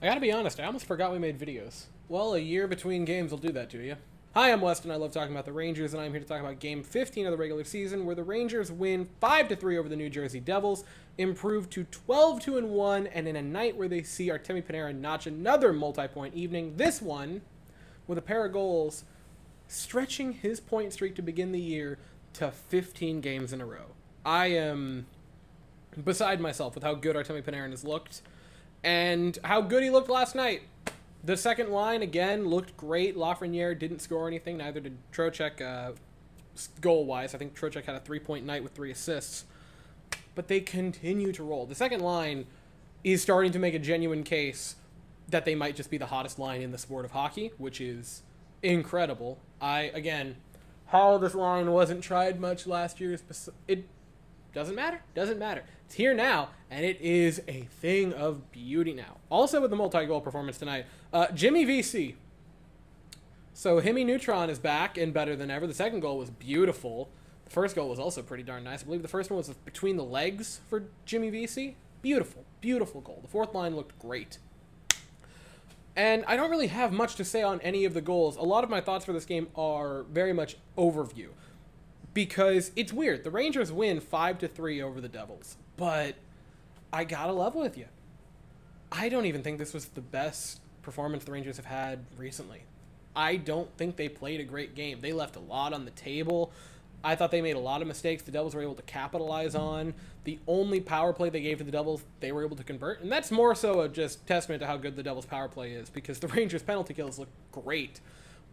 I gotta be honest, I almost forgot we made videos. Well, a year between games will do that to you. Hi, I'm Weston. I love talking about the Rangers, and I'm here to talk about Game 15 of the regular season, where the Rangers win 5-3 over the New Jersey Devils, improve to 12-2-1, and in a night where they see Artemi Panarin notch another multi-point evening, this one with a pair of goals, stretching his point streak to begin the year to 15 games in a row. I am beside myself with how good Artemi Panarin has looked, and how good he looked last night. The second line, again, looked great. Lafreniere didn't score anything, neither did Trocheck goal-wise. I think Trocheck had a 3-point night with 3 assists. But they continue to roll. The second line is starting to make a genuine case that they might just be the hottest line in the sport of hockey, which is incredible. Again, how this line wasn't tried much last year, it doesn't matter. Doesn't matter. It's here now, and it is a thing of beauty now. Also with the multi-goal performance tonight, Jimmy VC. So Hemi Neutron is back and better than ever. The second goal was beautiful. The first goal was also pretty darn nice. I believe the first one was between the legs for Jimmy VC. Beautiful, beautiful goal. The fourth line looked great. And I don't really have much to say on any of the goals. A lot of my thoughts for this game are very much overview. Because it's weird. The Rangers win 5-3 over the Devils. But I gotta level with you. I don't even think this was the best performance the Rangers have had recently. I don't think they played a great game. They left a lot on the table. I thought they made a lot of mistakes the Devils were able to capitalize on. The only power play they gave to the Devils, they were able to convert. And that's more so a just testament to how good the Devils' power play is. Because the Rangers' penalty kills look great.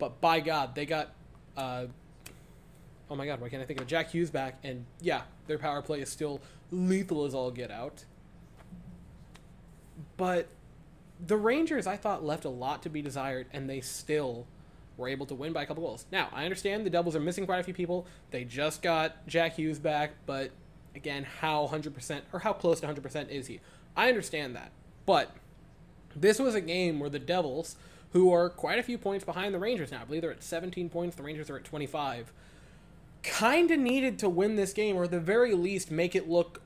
But by God, they got... oh my God, why can't I think of it? Jack Hughes back, and yeah, their power play is still lethal as all get out. But the Rangers, I thought, left a lot to be desired, and they still were able to win by a couple goals. Now, I understand the Devils are missing quite a few people. They just got Jack Hughes back, but again, how 100% or how close to 100% is he? I understand that, but this was a game where the Devils, who are quite a few points behind the Rangers now, I believe they're at 17 points, the Rangers are at 25, kind of needed to win this game, or at the very least make it look,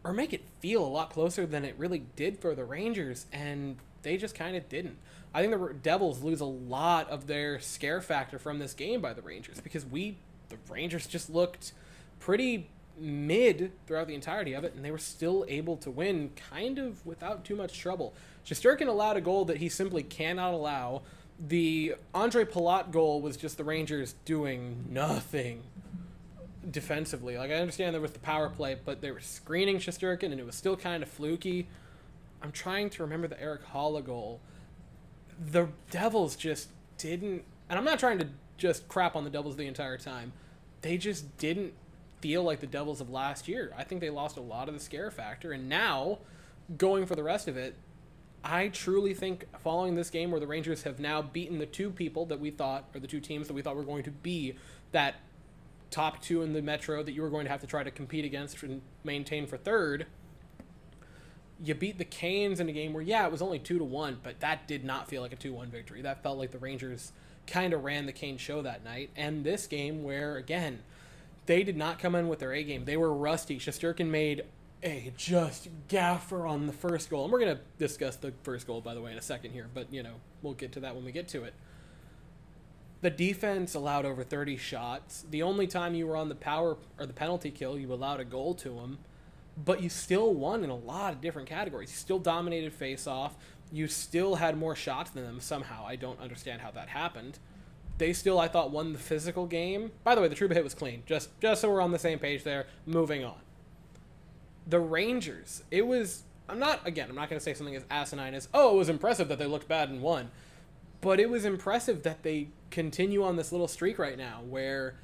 or make it feel a lot closer than it really did for the Rangers, and they just kind of didn't. I think the Devils lose a lot of their scare factor from this game by the Rangers, because the Rangers just looked pretty mid throughout the entirety of it, and they were still able to win kind of without too much trouble. Shesterkin allowed a goal that he simply cannot allow. The Andre Palat goal was just the Rangers doing nothing defensively. Like, I understand there was the power play, but they were screening Shesterkin, and it was still kind of fluky. I'm trying to remember the Eric Haula goal. The Devils just didn't... And I'm not trying to just crap on the Devils the entire time. They just didn't feel like the Devils of last year. I think they lost a lot of the scare factor, and now, going for the rest of it, I truly think following this game where the Rangers have now beaten the two people that we thought, or the two teams that we thought were going to be that top two in the Metro that you were going to have to try to compete against and maintain for third, you beat the Canes in a game where, yeah, it was only 2-1, but that did not feel like a 2-1 victory. That felt like the Rangers kind of ran the Canes show that night. And this game where, again, they did not come in with their A game. They were rusty. Shesterkin made a just gaffer on the first goal. And we're going to discuss the first goal, by the way, in a second here. But, you know, we'll get to that when we get to it. The defense allowed over 30 shots. The only time you were on the power or the penalty kill, you allowed a goal to them. But you still won in a lot of different categories. You still dominated face-off. You still had more shots than them somehow. I don't understand how that happened. They still, I thought, won the physical game. By the way, the Trouba hit was clean. Just so we're on the same page there. Moving on. The Rangers, it was... I'm not going to say something as asinine as, oh, it was impressive that they looked bad and won. But it was impressive that they continue on this little streak right now where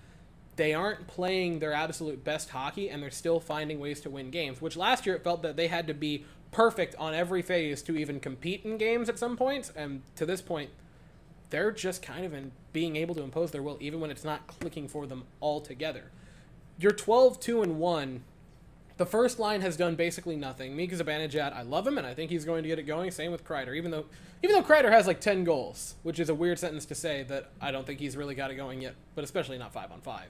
they aren't playing their absolute best hockey and they're still finding ways to win games, which last year it felt that they had to be perfect on every phase to even compete in games at some points, and to this point, they're just kind of being able to impose their will even when it's not clicking for them altogether. You're 12-2-1. The first line has done basically nothing. Mika Zibanejad, I love him, and I think he's going to get it going. Same with Kreider, even though Kreider has like 10 goals, which is a weird sentence to say that I don't think he's really got it going yet, but especially not 5-on-5.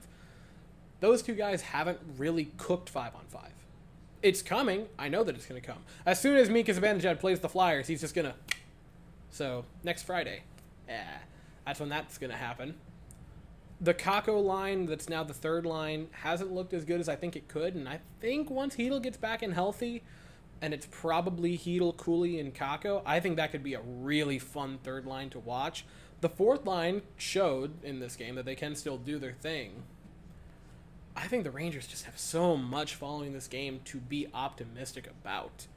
Those two guys haven't really cooked 5-on-5. It's coming. I know that it's going to come. As soon as Mika Zibanejad plays the Flyers, he's just going to So next Friday. Yeah, that's when that's going to happen. The Kako line, that's now the third line, hasn't looked as good as I think it could. And I think once Hedel gets back and healthy, and it's probably Hedel, Cooley, and Kako, I think that could be a really fun third line to watch. The fourth line showed in this game that they can still do their thing. I think the Rangers just have so much following this game to be optimistic about.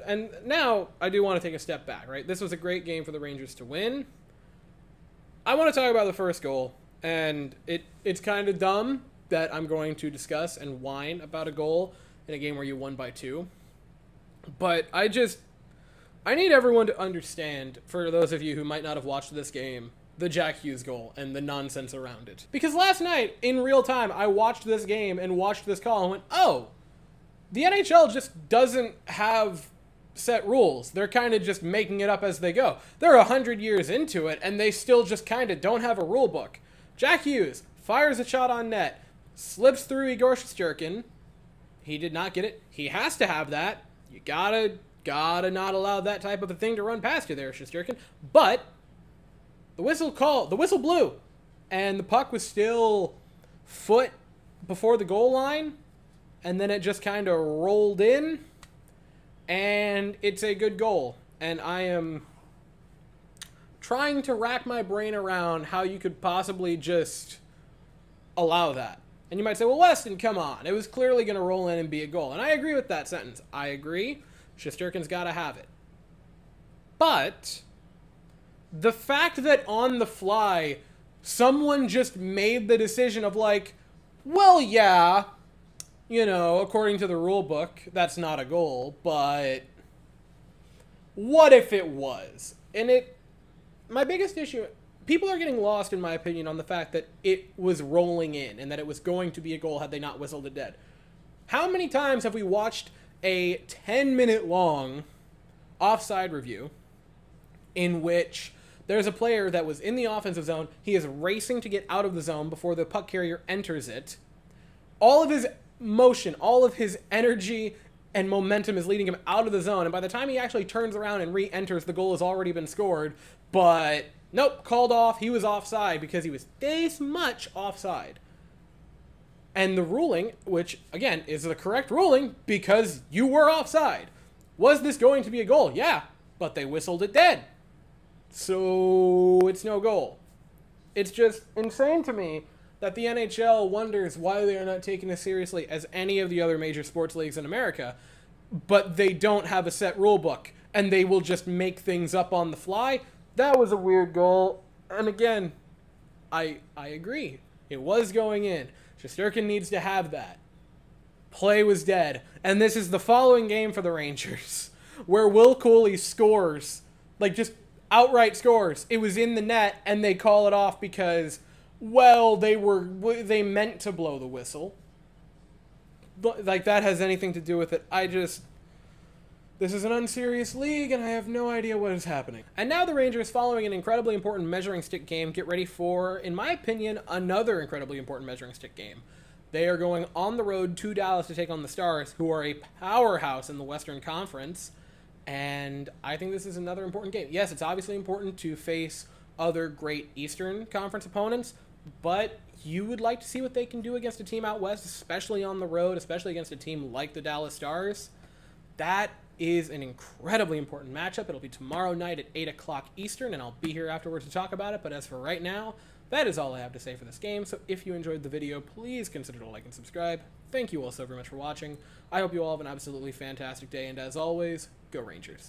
And now I do want to take a step back, right? This was a great game for the Rangers to win. I want to talk about the first goal, and it's kind of dumb that I'm going to discuss and whine about a goal in a game where you won by 2. But I need everyone to understand, for those of you who might not have watched this game, the Jack Hughes goal and the nonsense around it. Because last night, in real time, I watched this game and watched this call and went, oh, the NHL just doesn't have set rules. They're kind of just making it up as they go. They're 100 years into it, and they still just kind of don't have a rule book. Jack Hughes fires a shot on net, slips through Igor Shesterkin. He did not get it. He has to have that. You gotta not allow that type of a thing to run past you there, Shesterkin. But the whistle blew, and the puck was still foot before the goal line, and then it just kind of rolled in, and it's a good goal. And I am trying to rack my brain around how you could possibly just allow that. And you might say, well, Weston, come on. It was clearly going to roll in and be a goal. And I agree with that sentence. I agree. Shesterkin's got to have it. But the fact that on the fly, someone just made the decision of like, well, yeah, you know, according to the rule book, that's not a goal, but what if it was? And my biggest issue, people are getting lost, in my opinion, on the fact that it was rolling in and that it was going to be a goal had they not whistled it dead. How many times have we watched a 10-minute long offside review in which there's a player that was in the offensive zone, he is racing to get out of the zone before the puck carrier enters it. All of his motion, all of his energy and momentum is leading him out of the zone, and by the time he actually turns around and re-enters, the goal has already been scored, but nope, called off. He was offside because he was this much offside. And the ruling, which, again, is the correct ruling because you were offside. Was this going to be a goal? Yeah, but they whistled it dead. So it's no goal. It's just insane to me that the NHL wonders why they are not taken as seriously as any of the other major sports leagues in America, but they don't have a set rule book, and they will just make things up on the fly. That was a weird goal, and again, I agree. It was going in. Shesterkin needs to have that. Play was dead. And this is the following game for the Rangers, where Will Cooley scores, like just outright scores. It was in the net, and they call it off because, well, they meant to blow the whistle. Like, that has anything to do with it. This is an unserious league, and I have no idea what is happening. And now the Rangers, following an incredibly important measuring stick game, get ready for, in my opinion, another incredibly important measuring stick game. They are going on the road to Dallas to take on the Stars, who are a powerhouse in the Western Conference. And I think this is another important game. Yes, it's obviously important to face other great Eastern Conference opponents, but you would like to see what they can do against a team out west, especially on the road, especially against a team like the Dallas Stars. That is an incredibly important matchup. It'll be tomorrow night at 8 o'clock Eastern, and I'll be here afterwards to talk about it. But as for right now, that is all I have to say for this game. So if you enjoyed the video, please consider to like and subscribe. Thank you all so very much for watching. I hope you all have an absolutely fantastic day, and as always, go Rangers.